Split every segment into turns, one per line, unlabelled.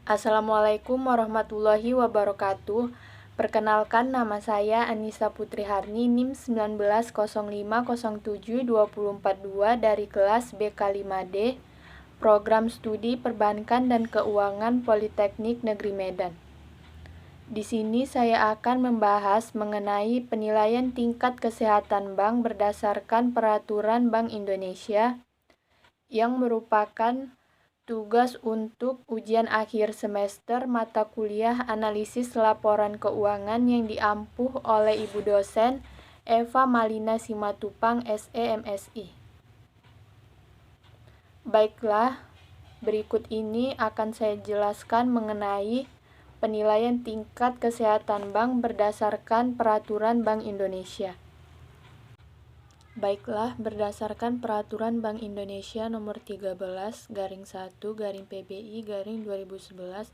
Assalamualaikum warahmatullahi wabarakatuh. Perkenalkan, nama saya Anissa Putri Harni, NIM 1905072042 dari kelas BK5D, Program Studi Perbankan dan Keuangan Politeknik Negeri Medan. Di sini saya akan membahas mengenai penilaian tingkat kesehatan bank berdasarkan Peraturan Bank Indonesia yang merupakan tugas untuk ujian akhir semester mata kuliah analisis laporan keuangan yang diampuh oleh Ibu dosen Eva Malina Simatupang, SE MSI. Baiklah, berikut ini akan saya jelaskan mengenai penilaian tingkat kesehatan bank berdasarkan Peraturan Bank Indonesia. Baiklah, berdasarkan Peraturan Bank Indonesia Nomor 13/1/PBI/2011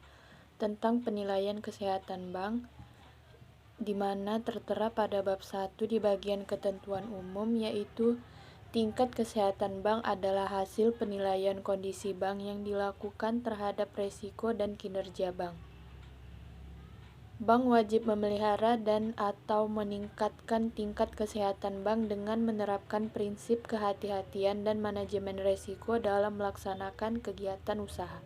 tentang penilaian kesehatan bank, di mana tertera pada bab 1 di bagian ketentuan umum, yaitu tingkat kesehatan bank adalah hasil penilaian kondisi bank yang dilakukan terhadap resiko dan kinerja bank. Bank wajib memelihara dan atau meningkatkan tingkat kesehatan bank dengan menerapkan prinsip kehati-hatian dan manajemen risiko dalam melaksanakan kegiatan usaha.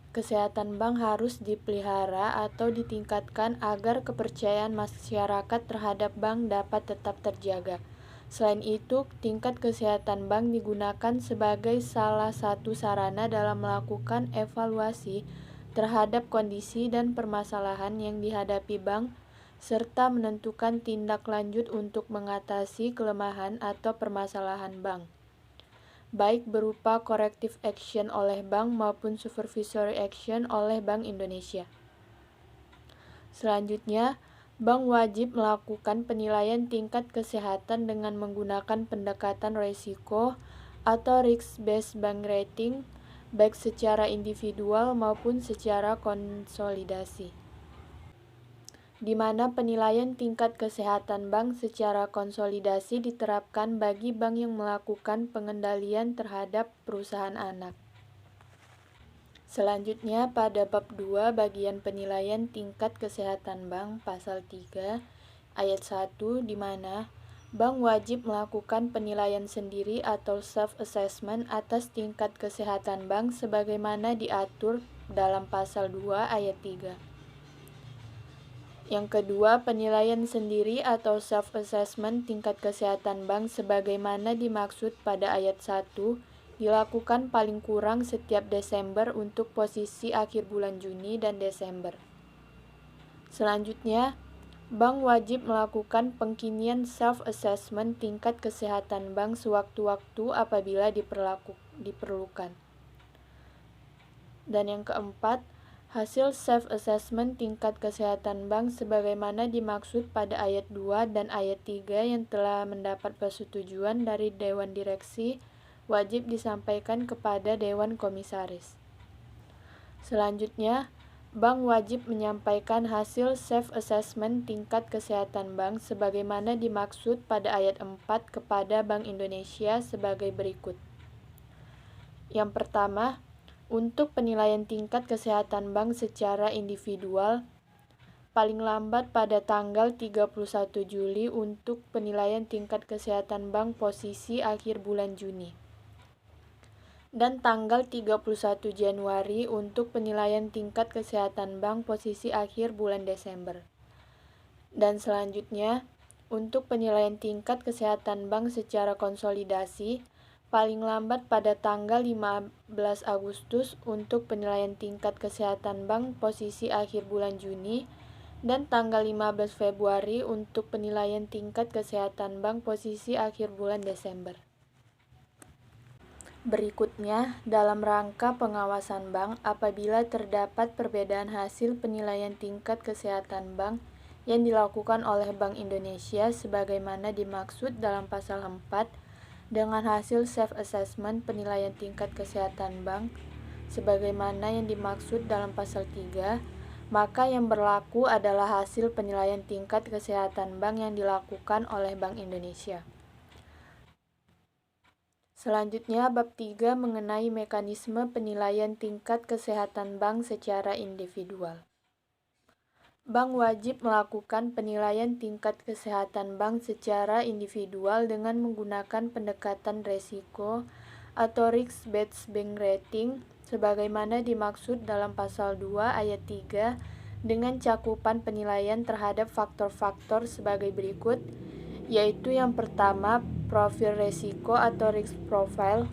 Kesehatan bank harus dipelihara atau ditingkatkan agar kepercayaan masyarakat terhadap bank dapat tetap terjaga. Selain itu, tingkat kesehatan bank digunakan sebagai salah satu sarana dalam melakukan evaluasi terhadap kondisi dan permasalahan yang dihadapi bank, serta menentukan tindak lanjut untuk mengatasi kelemahan atau permasalahan bank, baik berupa corrective action oleh bank maupun supervisory action oleh Bank Indonesia. Selanjutnya, bank wajib melakukan penilaian tingkat kesehatan dengan menggunakan pendekatan risiko atau risk-based bank rating, baik secara individual maupun secara konsolidasi, di mana penilaian tingkat kesehatan bank secara konsolidasi diterapkan bagi bank yang melakukan pengendalian terhadap perusahaan anak. Selanjutnya, pada bab 2 bagian penilaian tingkat kesehatan bank pasal 3 ayat 1, di mana bank wajib melakukan penilaian sendiri atau self-assessment atas tingkat kesehatan bank sebagaimana diatur dalam pasal 2 ayat 3. Yang kedua, penilaian sendiri atau self-assessment tingkat kesehatan bank sebagaimana dimaksud pada ayat 1 dilakukan paling kurang setiap Desember untuk posisi akhir bulan Juni dan Desember. Selanjutnya, bank wajib melakukan pengkinian self-assessment tingkat kesehatan bank sewaktu-waktu apabila diperlukan. Dan yang keempat, hasil self-assessment tingkat kesehatan bank sebagaimana dimaksud pada ayat 2 dan ayat 3 yang telah mendapat persetujuan dari Dewan Direksi wajib disampaikan kepada Dewan Komisaris. Selanjutnya, bank wajib menyampaikan hasil self-assessment tingkat kesehatan bank sebagaimana dimaksud pada ayat 4 kepada Bank Indonesia sebagai berikut. Yang pertama, untuk penilaian tingkat kesehatan bank secara individual, paling lambat pada tanggal 31 Juli untuk penilaian tingkat kesehatan bank posisi akhir bulan Juni. Dan tanggal 31 Januari untuk penilaian tingkat kesehatan bank posisi akhir bulan Desember. Dan selanjutnya, untuk penilaian tingkat kesehatan bank secara konsolidasi, paling lambat pada tanggal 15 Agustus untuk penilaian tingkat kesehatan bank posisi akhir bulan Juni, dan tanggal 15 Februari untuk penilaian tingkat kesehatan bank posisi akhir bulan Desember. Berikutnya, dalam rangka pengawasan bank, apabila terdapat perbedaan hasil penilaian tingkat kesehatan bank yang dilakukan oleh Bank Indonesia sebagaimana dimaksud dalam pasal 4 dengan hasil self-assessment penilaian tingkat kesehatan bank sebagaimana yang dimaksud dalam pasal 3, maka yang berlaku adalah hasil penilaian tingkat kesehatan bank yang dilakukan oleh Bank Indonesia. Selanjutnya, bab 3 mengenai mekanisme penilaian tingkat kesehatan bank secara individual. Bank wajib melakukan penilaian tingkat kesehatan bank secara individual dengan menggunakan pendekatan resiko atau risk-based bank rating sebagaimana dimaksud dalam pasal 2 ayat 3 dengan cakupan penilaian terhadap faktor-faktor sebagai berikut, yaitu yang pertama, profil resiko atau risk profile.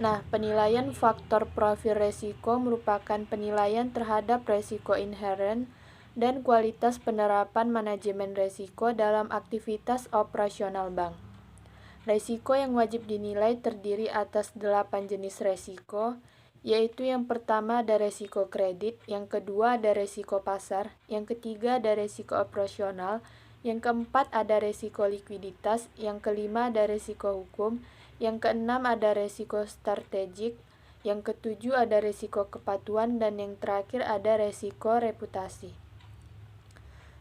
Nah, penilaian faktor profil resiko merupakan penilaian terhadap resiko inheren dan kualitas penerapan manajemen resiko dalam aktivitas operasional bank. Resiko yang wajib dinilai terdiri atas 8 jenis resiko, yaitu yang pertama ada resiko kredit, yang kedua ada resiko pasar, yang ketiga ada resiko operasional, yang keempat ada resiko likuiditas, yang kelima ada resiko hukum, yang keenam ada resiko strategik, yang ketujuh ada resiko kepatuhan, dan yang terakhir ada resiko reputasi.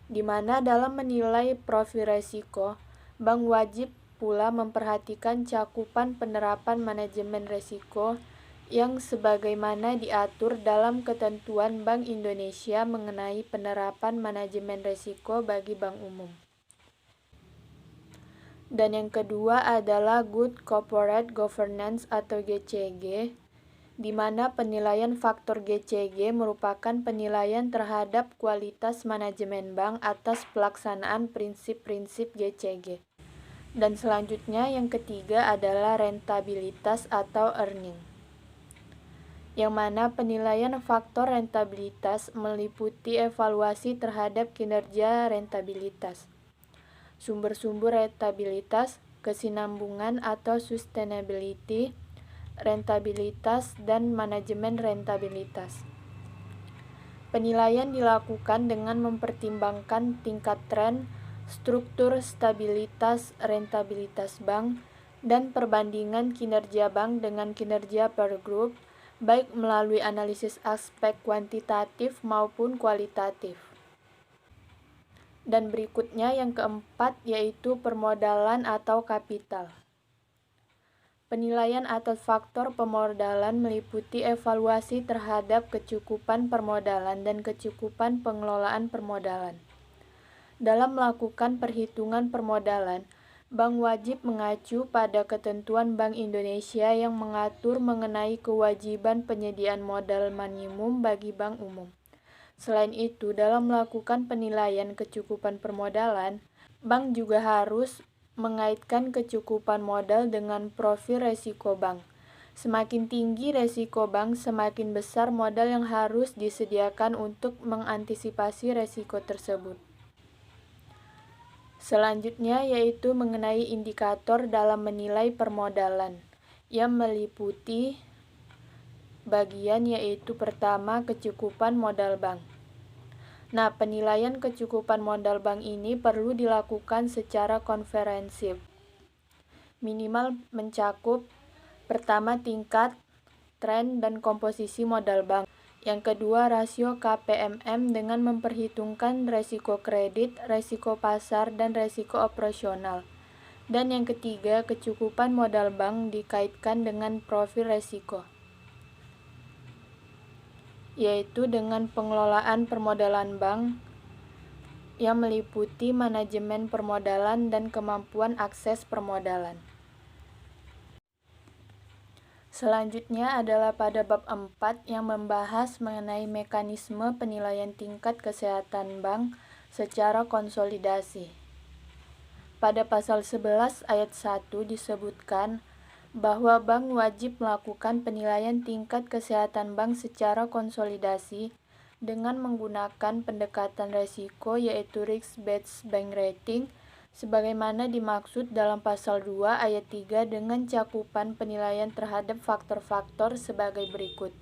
Di mana dalam menilai profil resiko, bank wajib pula memperhatikan cakupan penerapan manajemen resiko yang sebagaimana diatur dalam ketentuan Bank Indonesia mengenai penerapan manajemen resiko bagi bank umum. Dan yang kedua adalah Good Corporate Governance atau GCG, di mana penilaian faktor GCG merupakan penilaian terhadap kualitas manajemen bank atas pelaksanaan prinsip-prinsip GCG. Dan selanjutnya yang ketiga adalah rentabilitas atau earning, yang mana penilaian faktor rentabilitas meliputi evaluasi terhadap kinerja rentabilitas, sumber-sumber rentabilitas, kesinambungan atau sustainability, rentabilitas, dan manajemen rentabilitas. Penilaian dilakukan dengan mempertimbangkan tingkat tren, struktur stabilitas rentabilitas bank, dan perbandingan kinerja bank dengan kinerja peer group, baik melalui analisis aspek kuantitatif maupun kualitatif. Dan berikutnya yang keempat yaitu permodalan atau kapital. Penilaian atas faktor permodalan meliputi evaluasi terhadap kecukupan permodalan dan kecukupan pengelolaan permodalan. Dalam melakukan perhitungan permodalan, bank wajib mengacu pada ketentuan Bank Indonesia yang mengatur mengenai kewajiban penyediaan modal minimum bagi bank umum. Selain itu, dalam melakukan penilaian kecukupan permodalan, bank juga harus mengaitkan kecukupan modal dengan profil resiko bank. Semakin tinggi resiko bank, semakin besar modal yang harus disediakan untuk mengantisipasi resiko tersebut. Selanjutnya yaitu mengenai indikator dalam menilai permodalan, yang meliputi bagian yaitu pertama kecukupan modal bank. Nah, penilaian kecukupan modal bank ini perlu dilakukan secara komprehensif. Minimal mencakup pertama tingkat, tren, dan komposisi modal bank. Yang kedua rasio KPMM dengan memperhitungkan resiko kredit, resiko pasar, dan resiko operasional. Dan yang ketiga kecukupan modal bank dikaitkan dengan profil resiko, yaitu dengan pengelolaan permodalan bank yang meliputi manajemen permodalan dan kemampuan akses permodalan. Selanjutnya adalah pada bab 4 yang membahas mengenai mekanisme penilaian tingkat kesehatan bank secara konsolidasi. Pada pasal 11 ayat 1 disebutkan bahwa bank wajib melakukan penilaian tingkat kesehatan bank secara konsolidasi dengan menggunakan pendekatan resiko yaitu risk-based bank rating sebagaimana dimaksud dalam pasal 2 ayat 3 dengan cakupan penilaian terhadap faktor-faktor sebagai berikut.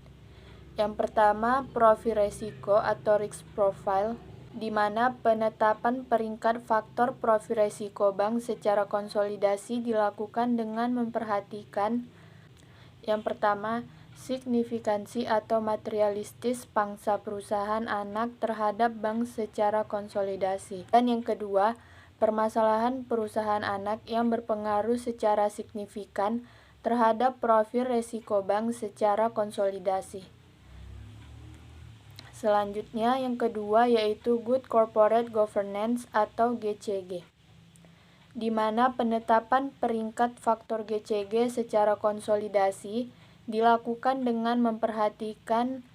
Yang pertama, profil resiko atau risk profile, di mana penetapan peringkat faktor profil resiko bank secara konsolidasi dilakukan dengan memperhatikan yang pertama, signifikansi atau materialistis pangsa perusahaan anak terhadap bank secara konsolidasi. Dan yang kedua, permasalahan perusahaan anak yang berpengaruh secara signifikan terhadap profil resiko bank secara konsolidasi. Selanjutnya yang kedua yaitu Good Corporate Governance atau GCG, di mana penetapan peringkat faktor GCG secara konsolidasi dilakukan dengan memperhatikan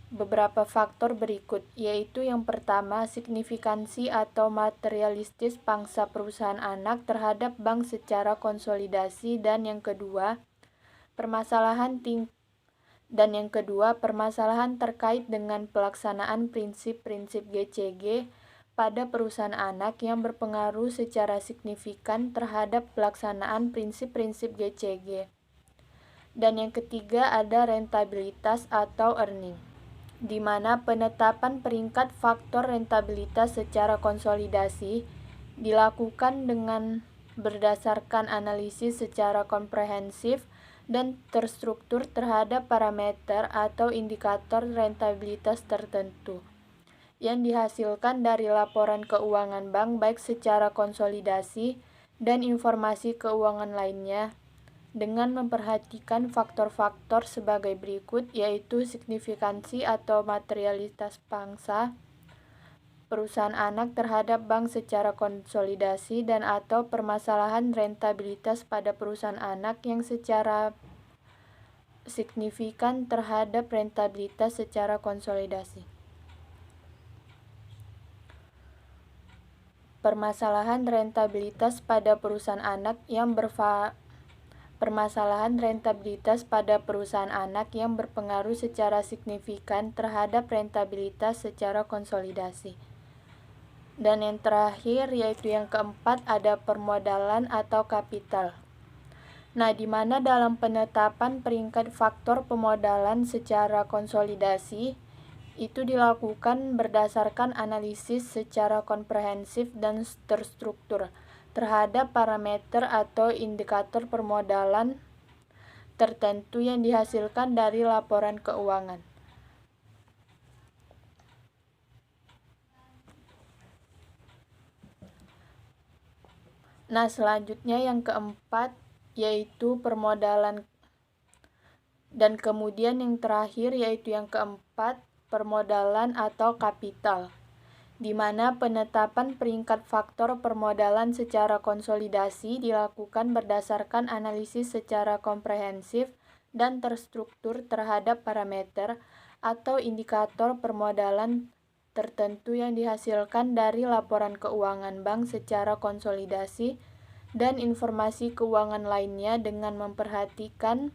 beberapa faktor berikut, yaitu yang pertama, signifikansi atau materialistis pangsa perusahaan anak terhadap bank secara konsolidasi, dan yang kedua, permasalahan terkait dengan pelaksanaan prinsip-prinsip GCG pada perusahaan anak yang berpengaruh secara signifikan terhadap pelaksanaan prinsip-prinsip GCG. Dan yang ketiga ada rentabilitas atau earning, di mana penetapan peringkat faktor rentabilitas secara konsolidasi dilakukan dengan berdasarkan analisis secara komprehensif dan terstruktur terhadap parameter atau indikator rentabilitas tertentu yang dihasilkan dari laporan keuangan bank baik secara konsolidasi dan informasi keuangan lainnya, dengan memperhatikan faktor-faktor sebagai berikut, yaitu signifikansi atau materialitas pangsa perusahaan anak terhadap bank secara konsolidasi dan atau permasalahan rentabilitas pada perusahaan anak yang secara signifikan terhadap rentabilitas secara konsolidasi. Permasalahan rentabilitas pada perusahaan anak yang berpengaruh secara signifikan terhadap rentabilitas secara konsolidasi. Dan yang terakhir yaitu yang keempat ada permodalan atau kapital. Nah, di mana dalam penetapan peringkat faktor pemodalan secara konsolidasi itu dilakukan berdasarkan analisis secara komprehensif dan terstruktur terhadap parameter atau indikator permodalan tertentu yang dihasilkan dari laporan keuangan. Nah, selanjutnya yang keempat yaitu permodalan, dan kemudian yang terakhir yaitu yang keempat permodalan atau kapital, di mana penetapan peringkat faktor permodalan secara konsolidasi dilakukan berdasarkan analisis secara komprehensif dan terstruktur terhadap parameter atau indikator permodalan tertentu yang dihasilkan dari laporan keuangan bank secara konsolidasi dan informasi keuangan lainnya, dengan memperhatikan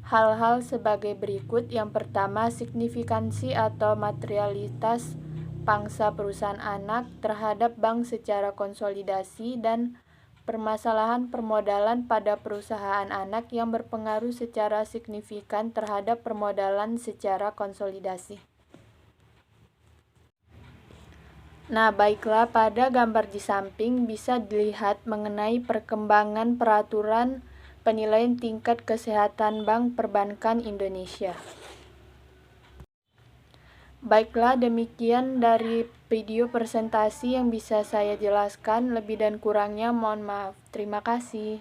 hal-hal sebagai berikut. Yang pertama, signifikansi atau materialitas pangsa perusahaan anak terhadap bank secara konsolidasi dan permasalahan permodalan pada perusahaan anak yang berpengaruh secara signifikan terhadap permodalan secara konsolidasi. Nah, baiklah, pada gambar di samping bisa dilihat mengenai perkembangan peraturan penilaian tingkat kesehatan bank perbankan Indonesia. Baiklah, demikian dari video presentasi yang bisa saya jelaskan. Lebih dan kurangnya mohon maaf. Terima kasih.